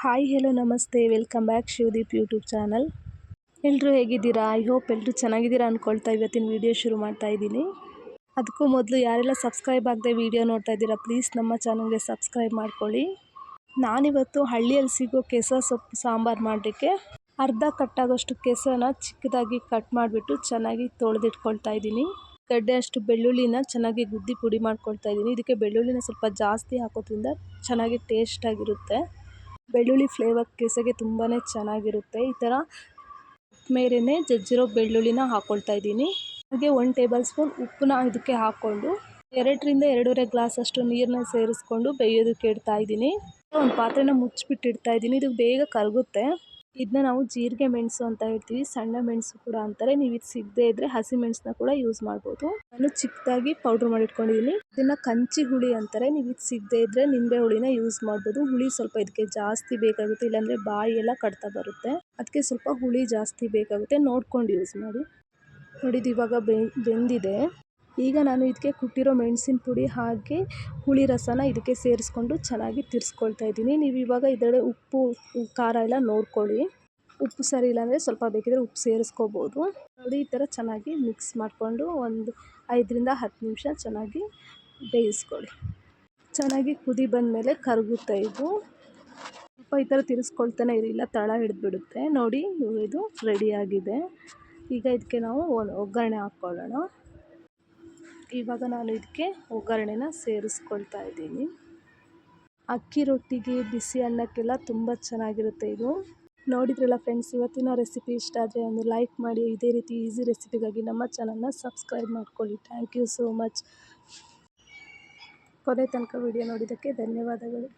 Hi hello ನಮಸ್ತೆ, welcome back Shivadeep YouTube channel. ಎಲ್ಲರೂ ಹೇಗಿದ್ದೀರಾ? ಐ ಹೋಪ್ ಎಲ್ಲರೂ ಚೆನ್ನಾಗಿದ್ದೀರಾ ಅಂದ್ಕೊಳ್ತಾ ಇವತ್ತಿನ ವಿಡಿಯೋ ಶುರು ಮಾಡ್ತಾ ಇದ್ದೀನಿ. ಅದಕ್ಕೂ ಮೊದಲು ಯಾರೆಲ್ಲ ಸಬ್ಸ್ಕ್ರೈಬ್ ಆಗದೆ ವಿಡಿಯೋ ನೋಡ್ತಾ ಇದ್ದೀರಾ ಪ್ಲೀಸ್ ನಮ್ಮ ಚಾನಲ್ಗೆ ಸಬ್ಸ್ಕ್ರೈಬ್ ಮಾಡ್ಕೊಳ್ಳಿ. ನಾನಿವತ್ತು ಹಳ್ಳಿಯಲ್ಲಿ ಸಿಗೋ ಕೆಸ ಸೊಪ್ಪು ಸಾಂಬಾರು ಮಾಡಲಿಕ್ಕೆ ಅರ್ಧ ಕಟ್ಟಾಗೋಷ್ಟು ಕೆಸನ ಚಿಕ್ಕದಾಗಿ ಕಟ್ ಮಾಡಿಬಿಟ್ಟು ಚೆನ್ನಾಗಿ ತೊಳೆದಿಟ್ಕೊಳ್ತಾ ಇದ್ದೀನಿ. ಗಡ್ಡೆ ಅಷ್ಟು ಬೆಳ್ಳುಳ್ಳಿನ ಚೆನ್ನಾಗಿ ಗುದ್ದಿ ಪುಡಿ ಮಾಡ್ಕೊಳ್ತಾ ಇದ್ದೀನಿ. ಇದಕ್ಕೆ ಬೆಳ್ಳುಳ್ಳಿನ ಸ್ವಲ್ಪ ಜಾಸ್ತಿ ಹಾಕೋದ್ರಿಂದ ಚೆನ್ನಾಗಿ ಟೇಸ್ಟಾಗಿರುತ್ತೆ. ಬೆಳ್ಳುಳ್ಳಿ ಫ್ಲೇವರ್ ಕೆಸಗೆ ತುಂಬಾ ಚೆನ್ನಾಗಿರುತ್ತೆ. ಈ ಥರ ಮೇಲೇ ಜಜ್ಜಿರೋ ಬೆಳ್ಳುಳ್ಳಿನ ಹಾಕ್ಕೊಳ್ತಾ ಇದ್ದೀನಿ. ಹಾಗೆ 1 ಟೇಬಲ್ ಸ್ಪೂನ್ ಉಪ್ಪನ್ನ ಇದಕ್ಕೆ ಹಾಕ್ಕೊಂಡು 2ರಿಂದ 2.5 ಗ್ಲಾಸ್ ಅಷ್ಟು ನೀರನ್ನ ಸೇರಿಸ್ಕೊಂಡು ಬೇಯೋದಕ್ಕೆ ಇಡ್ತಾ ಇದ್ದೀನಿ. ಒಂದು ಪಾತ್ರೆನ ಮುಚ್ಚಿಬಿಟ್ಟು ಇಡ್ತಾ ಇದ್ದೀನಿ. ಇದು ಬೇಗ ಕರಗುತ್ತೆ. ಇದನ್ನ ನಾವು ಜೀರಿಗೆ ಮೆಣಸು ಅಂತ ಹೇಳ್ತೀವಿ, ಸಣ್ಣ ಮೆಣಸು ಕೂಡ ಅಂತಾರೆ. ನೀವು ಇದು ಸಿಗದೇ ಇದ್ದರೆ ಹಸಿ ಮೆಣಸನ್ನ ಕೂಡ ಯೂಸ್ ಮಾಡ್ಬೋದು. ನಾನು ಚಿಕ್ಕದಾಗಿ ಪೌಡ್ರ್ ಮಾಡಿ ಇಟ್ಕೊಂಡಿದ್ದೀನಿ. ಇದನ್ನು ಕಂಚಿ ಹುಳಿ ಅಂತಾರೆ. ನೀವು ಇದು ಸಿಗದೇ ಇದ್ದರೆ ನಿಂಬೆ ಹುಳಿನ ಯೂಸ್ ಮಾಡ್ಬೋದು. ಹುಳಿ ಸ್ವಲ್ಪ ಇದಕ್ಕೆ ಜಾಸ್ತಿ ಬೇಕಾಗುತ್ತೆ, ಇಲ್ಲಾಂದರೆ ಬಾಯಿ ಎಲ್ಲ ಕಡ್ತಾ ಬರುತ್ತೆ. ಅದಕ್ಕೆ ಸ್ವಲ್ಪ ಹುಳಿ ಜಾಸ್ತಿ ಬೇಕಾಗುತ್ತೆ, ನೋಡ್ಕೊಂಡು ಯೂಸ್ ಮಾಡಿ. ನೋಡಿ ಇದು ಇವಾಗ ಬೆಂದಿದೆ. ಈಗ ನಾನು ಇದಕ್ಕೆ ಕುಟ್ಟಿರೋ ಮೆಣಸಿನ ಪುಡಿ ಹಾಕಿ ಹುಳಿ ರಸನ ಇದಕ್ಕೆ ಸೇರಿಸ್ಕೊಂಡು ಚೆನ್ನಾಗಿ ತಿರ್ಸ್ಕೊಳ್ತಾ ಇದ್ದೀನಿ. ನೀವು ಇವಾಗ ಇದರಲ್ಲಿ ಉಪ್ಪು ಖಾರ ಎಲ್ಲ ನೋಡ್ಕೊಳ್ಳಿ. ಉಪ್ಪು ಸರಿ ಇಲ್ಲಾಂದರೆ ಸ್ವಲ್ಪ ಬೇಕಿದ್ರೆ ಉಪ್ಪು ಸೇರಿಸ್ಕೋಬೋದು. ನೋಡಿ ಈ ಥರ ಚೆನ್ನಾಗಿ ಮಿಕ್ಸ್ ಮಾಡಿಕೊಂಡು ಒಂದು 5ರಿಂದ 10 ನಿಮಿಷ ಚೆನ್ನಾಗಿ ಬೇಯಿಸ್ಕೊಳ್ಳಿ. ಚೆನ್ನಾಗಿ ಕುದಿ ಬಂದಮೇಲೆ ಕರಗುತ್ತೆ. ಇದು ಸ್ವಲ್ಪ ಈ ಥರ ತಿರ್ಸ್ಕೊಳ್ತಾನೆ ಇರಿ, ಇಲ್ಲ ತಳ ಹಿಡಿದ್ಬಿಡುತ್ತೆ. ನೋಡಿ ಇದು ರೆಡಿಯಾಗಿದೆ. ಈಗ ಇದಕ್ಕೆ ನಾವು ಒಗ್ಗರಣೆ ಹಾಕ್ಕೊಳ್ಳೋಣ. ಇವಾಗ ನಾನು ಇದಕ್ಕೆ ಒಗ್ಗರಣೆನ ಸೇರಿಸ್ಕೊಳ್ತಾ ಇದ್ದೀನಿ. ಅಕ್ಕಿ ರೊಟ್ಟಿಗೆ, ಬಿಸಿ ಅನ್ನಕ್ಕೆಲ್ಲ ತುಂಬ ಚೆನ್ನಾಗಿರುತ್ತೆ ಇದು. ನೋಡಿದ್ರಲ್ಲ ಫ್ರೆಂಡ್ಸ್, ಇವತ್ತಿನ ರೆಸಿಪಿ ಇಷ್ಟ ಆದರೆ ಒಂದು ಲೈಕ್ ಮಾಡಿ. ಇದೇ ರೀತಿ ಈಸಿ ರೆಸಿಪಿಗಾಗಿ ನಮ್ಮ ಚಾನಲ್ನ ಸಬ್ಸ್ಕ್ರೈಬ್ ಮಾಡ್ಕೊಳ್ಳಿ. Thank you so much. ಕೊನೆ ತನಕ ವಿಡಿಯೋ ನೋಡಿದ್ದಕ್ಕೆ ಧನ್ಯವಾದಗಳು.